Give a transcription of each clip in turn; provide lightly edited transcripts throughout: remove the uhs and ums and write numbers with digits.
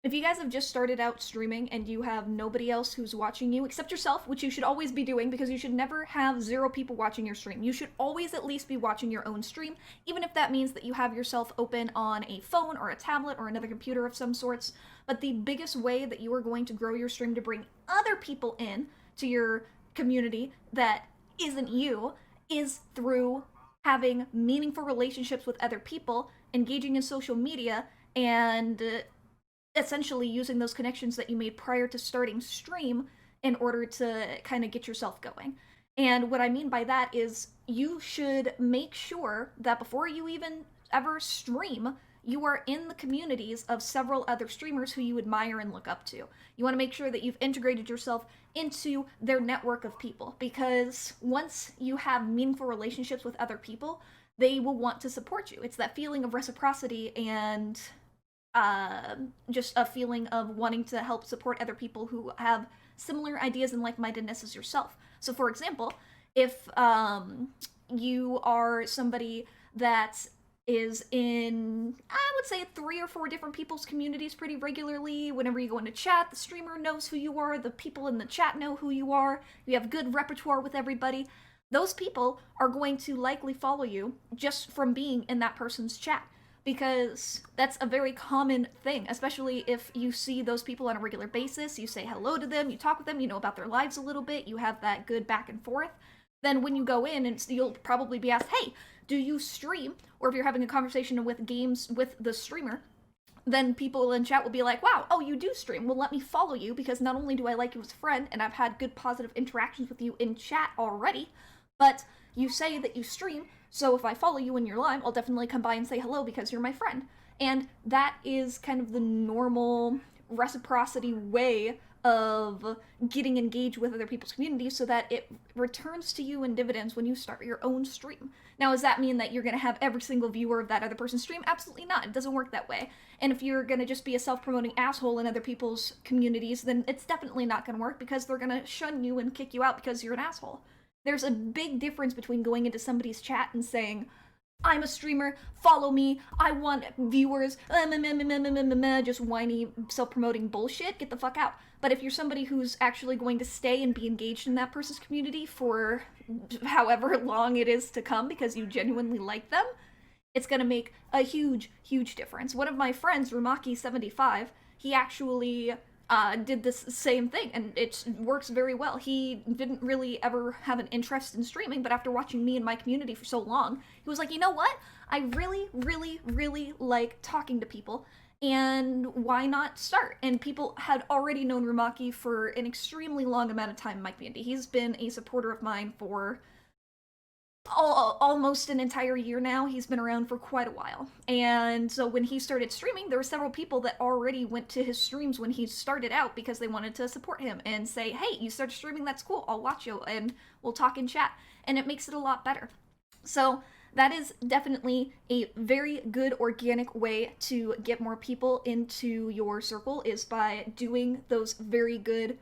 If you guys have just started out streaming and you have nobody else who's watching you except yourself, which you should always be doing because you should never have 0 people watching your stream. You should always at least be watching your own stream, even if that means that you have yourself open on a phone or a tablet or another computer of some sorts. But the biggest way that you are going to grow your stream to bring other people in to your community that isn't you is through having meaningful relationships with other people, engaging in social media, and essentially using those connections that you made prior to starting stream in order to kind of get yourself going. And what I mean by that is you should make sure that before you even ever stream, you are in the communities of several other streamers who you admire and look up to. You want to make sure that you've integrated yourself into their network of people, because once you have meaningful relationships with other people, they will want to support you. It's that feeling of reciprocity and just a feeling of wanting to help support other people who have similar ideas and like-mindedness as yourself. So, for example, if you are somebody that is in, I would say, 3 or 4 different people's communities pretty regularly. Whenever you go into chat, the streamer knows who you are, the people in the chat know who you are, you have good repertoire with everybody. Those people are going to likely follow you just from being in that person's chat, because that's a very common thing, especially if you see those people on a regular basis, you say hello to them, you talk with them, you know about their lives a little bit, you have that good back and forth. Then when you go in, and you'll probably be asked, hey, do you stream? Or if you're having a conversation with games with the streamer, then people in chat will be like, wow, oh, you do stream. Well, let me follow you, because not only do I like you as a friend, and I've had good positive interactions with you in chat already, but you say that you stream, so if I follow you in your live, I'll definitely come by and say hello because you're my friend. And that is kind of the normal reciprocity way of getting engaged with other people's communities so that it returns to you in dividends when you start your own stream. Now, does that mean that you're going to have every single viewer of that other person's stream? Absolutely not. It doesn't work that way. And if you're going to just be a self-promoting asshole in other people's communities, then it's definitely not going to work, because they're going to shun you and kick you out because you're an asshole. There's a big difference between going into somebody's chat and saying, I'm a streamer, follow me, I want viewers, just whiny, self-promoting bullshit, get the fuck out. But if you're somebody who's actually going to stay and be engaged in that person's community for however long it is to come because you genuinely like them, it's gonna make a huge, huge difference. One of my friends, Rumaki75, he actually did this same thing, and it works very well. He didn't really ever have an interest in streaming, but after watching me and my community for so long, he was like, you know what? I really, really, really like talking to people, and why not start? And people had already known Rumaki for an extremely long amount of time in my community. He's been a supporter of mine for almost an entire year now. He's been around for quite a while. And so when he started streaming, there were several people that already went to his streams when he started out because they wanted to support him and say, hey, you started streaming, that's cool, I'll watch you and we'll talk in chat. And it makes it a lot better. So that is definitely a very good organic way to get more people into your circle, is by doing those very good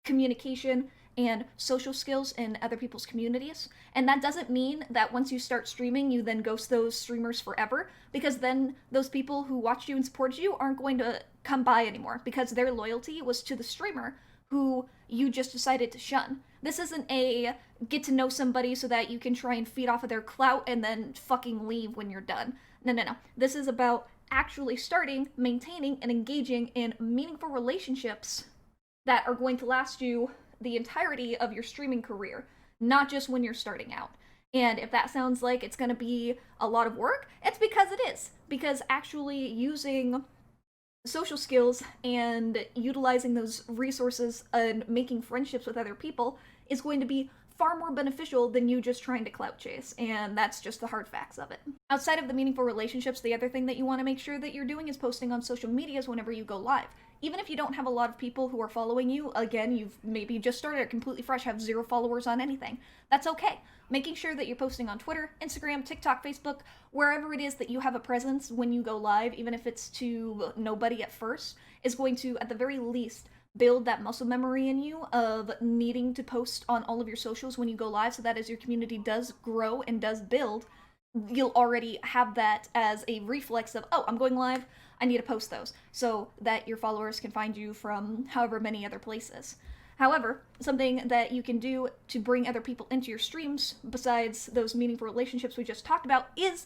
communication and social skills in other people's communities. And that doesn't mean that once you start streaming, you then ghost those streamers forever, because then those people who watched you and supported you aren't going to come by anymore, because their loyalty was to the streamer who you just decided to shun. This isn't a get to know somebody so that you can try and feed off of their clout and then fucking leave when you're done. No, no, no. This is about actually starting, maintaining, and engaging in meaningful relationships that are going to last you the entirety of your streaming career, not just when you're starting out. And if that sounds like it's going to be a lot of work, it's because it is. Because actually using social skills and utilizing those resources and making friendships with other people is going to be far more beneficial than you just trying to clout chase, and that's just the hard facts of it. Outside of the meaningful relationships, the other thing that you want to make sure that you're doing is posting on social medias whenever you go live. Even if you don't have a lot of people who are following you, again, you've maybe just started completely fresh, have 0 followers on anything, that's okay. Making sure that you're posting on Twitter, Instagram, TikTok, Facebook, wherever it is that you have a presence when you go live, even if it's to nobody at first, is going to, at the very least, build that muscle memory in you of needing to post on all of your socials when you go live, so that as your community does grow and does build, you'll already have that as a reflex of, oh, I'm going live, I need to post those so that your followers can find you from however many other places. However, something that you can do to bring other people into your streams, besides those meaningful relationships we just talked about, is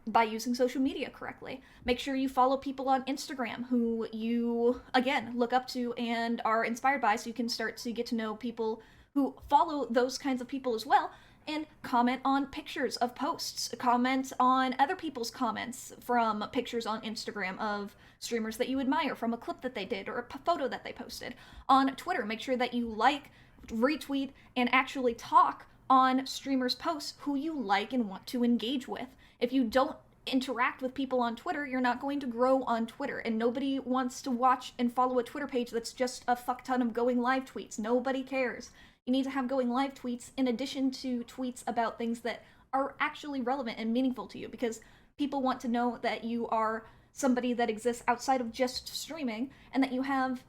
by using social media correctly. Make sure you follow people on Instagram who you, again, look up to and are inspired by, so you can start to get to know people who follow those kinds of people as well, and comment on pictures of posts, comment on other people's comments from pictures on Instagram of streamers that you admire from a clip that they did or a photo that they posted. On Twitter, make sure that you like, retweet, and actually talk on streamers' posts who you like and want to engage with. If you don't interact with people on Twitter, you're not going to grow on Twitter, and nobody wants to watch and follow a Twitter page that's just a fuck ton of going live tweets. Nobody cares. You need to have going live tweets in addition to tweets about things that are actually relevant and meaningful to you, because people want to know that you are somebody that exists outside of just streaming and that you have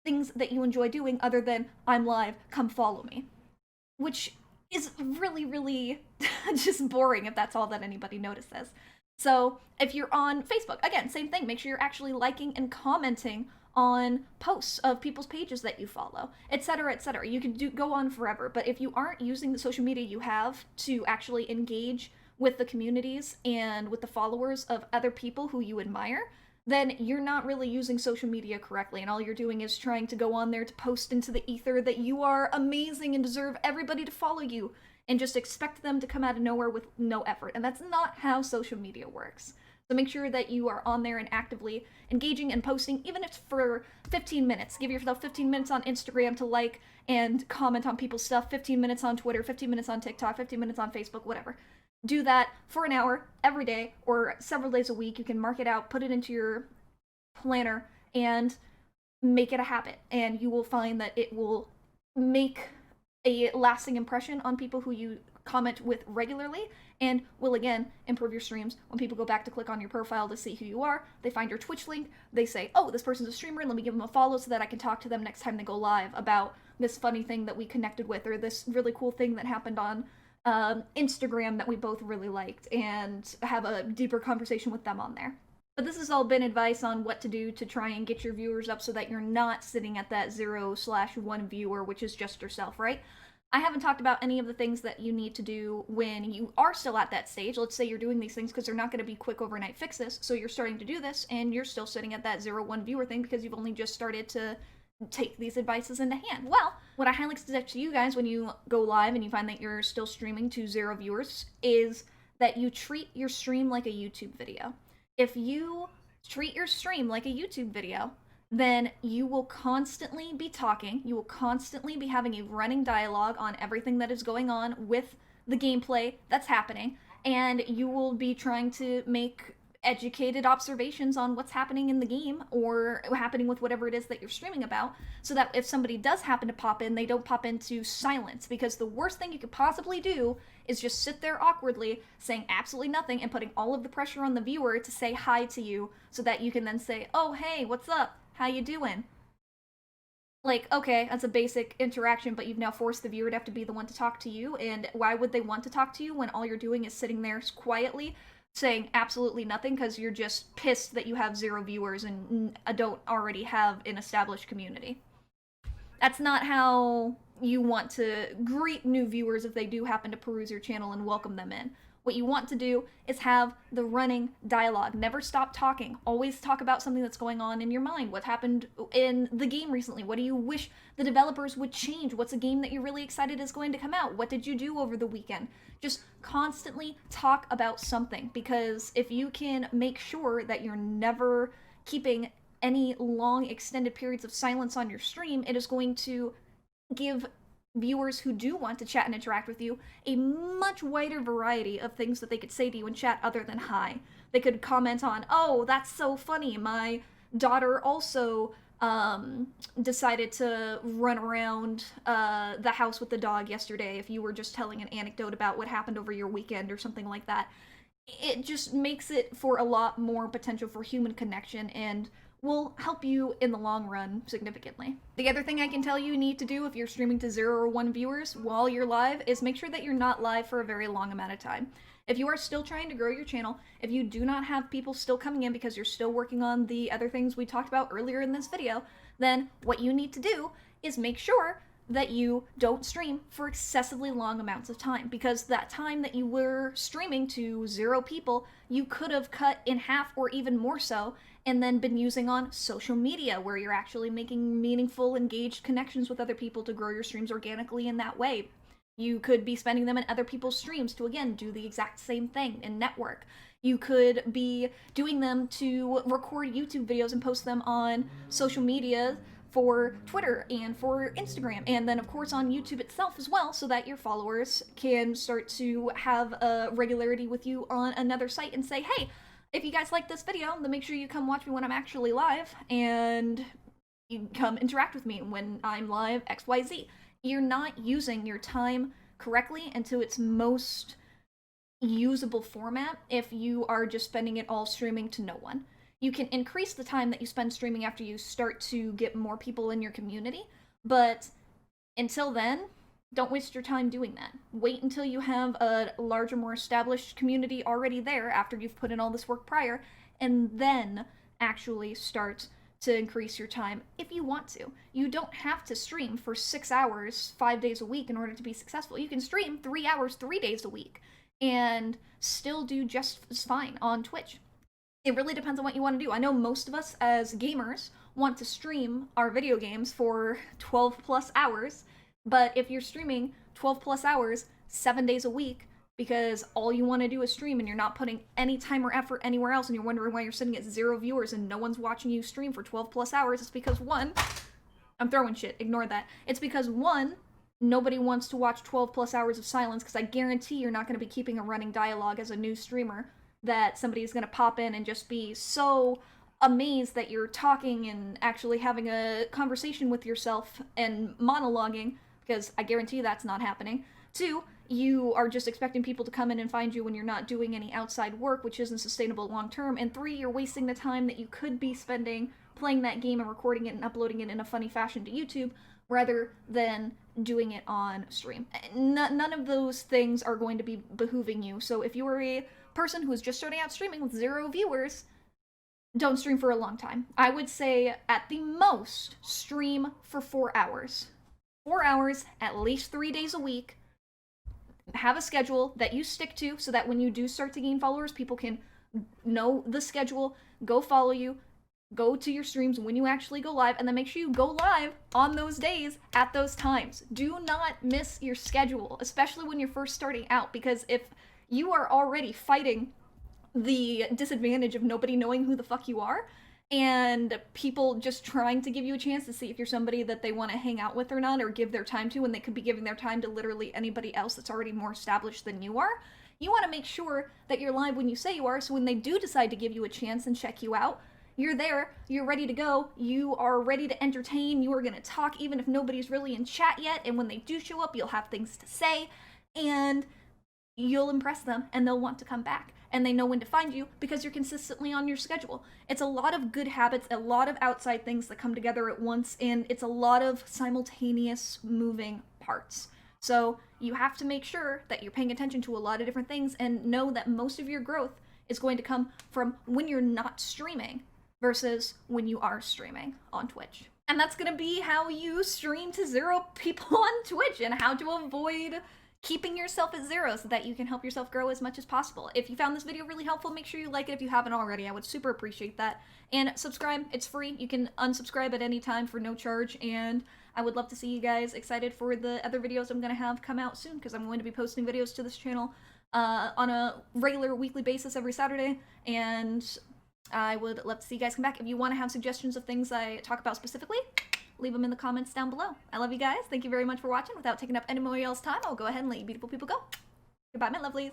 things that you enjoy doing other than I'm live, come follow me. Which is really, really just boring if that's all that anybody notices. So if you're on Facebook, again, same thing. Make sure you're actually liking and commenting on posts of people's pages that you follow, etc., etc. You can go on forever, but if you aren't using the social media you have to actually engage with the communities and with the followers of other people who you admire, then you're not really using social media correctly, and all you're doing is trying to go on there to post into the ether that you are amazing and deserve everybody to follow you, and just expect them to come out of nowhere with no effort. And that's not how social media works. So make sure that you are on there and actively engaging and posting, even if it's for 15 minutes. Give yourself 15 minutes on Instagram to like and comment on people's stuff, 15 minutes on Twitter, 15 minutes on TikTok, 15 minutes on Facebook, whatever. Do that for an hour every day or several days a week. You can mark it out, put it into your planner, and make it a habit. And you will find that it will make a lasting impression on people who you comment with regularly, and will again improve your streams. When people go back to click on your profile to see who you are, they find your Twitch link, they say, oh, this person's a streamer, let me give them a follow so that I can talk to them next time they go live about this funny thing that we connected with, or this really cool thing that happened on Instagram that we both really liked, and have a deeper conversation with them on there. But this has all been advice on what to do to try and get your viewers up so that you're not sitting at that 0/1 viewer, which is just yourself, right? I haven't talked about any of the things that you need to do when you are still at that stage. Let's say you're doing these things because they're not going to be quick overnight fixes, so you're starting to do this and you're still sitting at that 0/1 viewer thing because you've only just started to take these advices into hand. Well, what I highly suggest to you guys when you go live and you find that you're still streaming to 0 viewers is that you treat your stream like a YouTube video. If you treat your stream like a YouTube video, then you will constantly be talking, you will constantly be having a running dialogue on everything that is going on with the gameplay that's happening, and you will be trying to make educated observations on what's happening in the game or happening with whatever it is that you're streaming about, so that if somebody does happen to pop in, they don't pop into silence, because the worst thing you could possibly do is just sit there awkwardly saying absolutely nothing and putting all of the pressure on the viewer to say hi to you so that you can then say, oh, hey, what's up? How you doing? Like, okay, that's a basic interaction, but you've now forced the viewer to have to be the one to talk to you, and why would they want to talk to you when all you're doing is sitting there quietly saying absolutely nothing because you're just pissed that you have 0 viewers and don't already have an established community? That's not how you want to greet new viewers if they do happen to peruse your channel and welcome them in. What you want to do is have the running dialogue. Never stop talking. Always talk about something that's going on in your mind. What happened in the game recently? What do you wish the developers would change? What's a game that you're really excited is going to come out? What did you do over the weekend? Just constantly talk about something, because if you can make sure that you're never keeping any long extended periods of silence on your stream, it is going to give viewers who do want to chat and interact with you a much wider variety of things that they could say to you in chat other than hi. They could comment on, oh, that's so funny, my daughter also decided to run around the house with the dog yesterday, if you were just telling an anecdote about what happened over your weekend or something like that. It just makes it for a lot more potential for human connection and will help you in the long run significantly. The other thing I can tell you need to do if you're streaming to 0 or 1 viewers while you're live is make sure that you're not live for a very long amount of time. If you are still trying to grow your channel, if you do not have people still coming in because you're still working on the other things we talked about earlier in this video, then what you need to do is make sure that you don't stream for excessively long amounts of time, because that time that you were streaming to 0 people, you could have cut in half or even more so, and then been using on social media where you're actually making meaningful, engaged connections with other people to grow your streams organically in that way. You could be spending them in other people's streams to, again, do the exact same thing and network. You could be doing them to record YouTube videos and post them on social media for Twitter and for Instagram, and then of course on YouTube itself as well, so that your followers can start to have a regularity with you on another site and say, hey, if you guys like this video, then make sure you come watch me when I'm actually live, and you come interact with me when I'm live XYZ. You're not using your time correctly and to its most usable format if you are just spending it all streaming to no one. You can increase the time that you spend streaming after you start to get more people in your community, but until then, don't waste your time doing that. Wait until you have a larger, more established community already there after you've put in all this work prior, and then actually start to increase your time if you want to. You don't have to stream for 6 hours, 5 days a week in order to be successful. You can stream 3 hours, 3 days a week, and still do just as fine on Twitch. It really depends on what you want to do. I know most of us as gamers want to stream our video games for 12 plus hours, but if you're streaming 12 plus hours, 7 days a week, because all you want to do is stream and you're not putting any time or effort anywhere else, and you're wondering why you're sitting at 0 viewers and no one's watching you stream for 12 plus hours, it's because one, I'm throwing shit, ignore that. It's because one, nobody wants to watch 12 plus hours of silence, because I guarantee you're not going to be keeping a running dialogue as a new streamer that somebody is going to pop in and just be so amazed that you're talking and actually having a conversation with yourself and monologuing, because I guarantee that's not happening. 2, you are just expecting people to come in and find you when you're not doing any outside work, which isn't sustainable long term. And 3, you're wasting the time that you could be spending playing that game and recording it and uploading it in a funny fashion to YouTube, rather than doing it on stream. None of those things are going to be behooving you. So if you are a person who is just starting out streaming with 0 viewers, don't stream for a long time. I would say at the most, stream for 4 hours. 4 hours, at least 3 days a week. Have a schedule that you stick to so that when you do start to gain followers, people can know the schedule, go follow you, go to your streams when you actually go live, and then make sure you go live on those days at those times. Do not miss your schedule, especially when you're first starting out, because if you are already fighting the disadvantage of nobody knowing who the fuck you are, and people just trying to give you a chance to see if you're somebody that they want to hang out with or not, or give their time to, when they could be giving their time to literally anybody else that's already more established than you are, you want to make sure that you're live when you say you are, so when they do decide to give you a chance and check you out, you're there, you're ready to go, you are ready to entertain, you are going to talk even if nobody's really in chat yet, and when they do show up, you'll have things to say, and you'll impress them, and they'll want to come back. And they know when to find you because you're consistently on your schedule. It's a lot of good habits, a lot of outside things that come together at once, and it's a lot of simultaneous moving parts. So you have to make sure that you're paying attention to a lot of different things, and know that most of your growth is going to come from when you're not streaming versus when you are streaming on Twitch. And that's going to be how you stream to 0 people on Twitch, and how to avoid keeping yourself at 0 so that you can help yourself grow as much as possible. If you found this video really helpful, make sure you like it if you haven't already. I would super appreciate that. And subscribe, it's free. You can unsubscribe at any time for no charge, and I would love to see you guys excited for the other videos I'm going to have come out soon, because I'm going to be posting videos to this channel on a regular weekly basis every Saturday, and I would love to see you guys come back. If you want to have suggestions of things I talk about specifically, leave them in the comments down below. I love you guys. Thank you very much for watching. Without taking up any more of y'all's time, I'll go ahead and let you beautiful people go. Goodbye, my lovelies.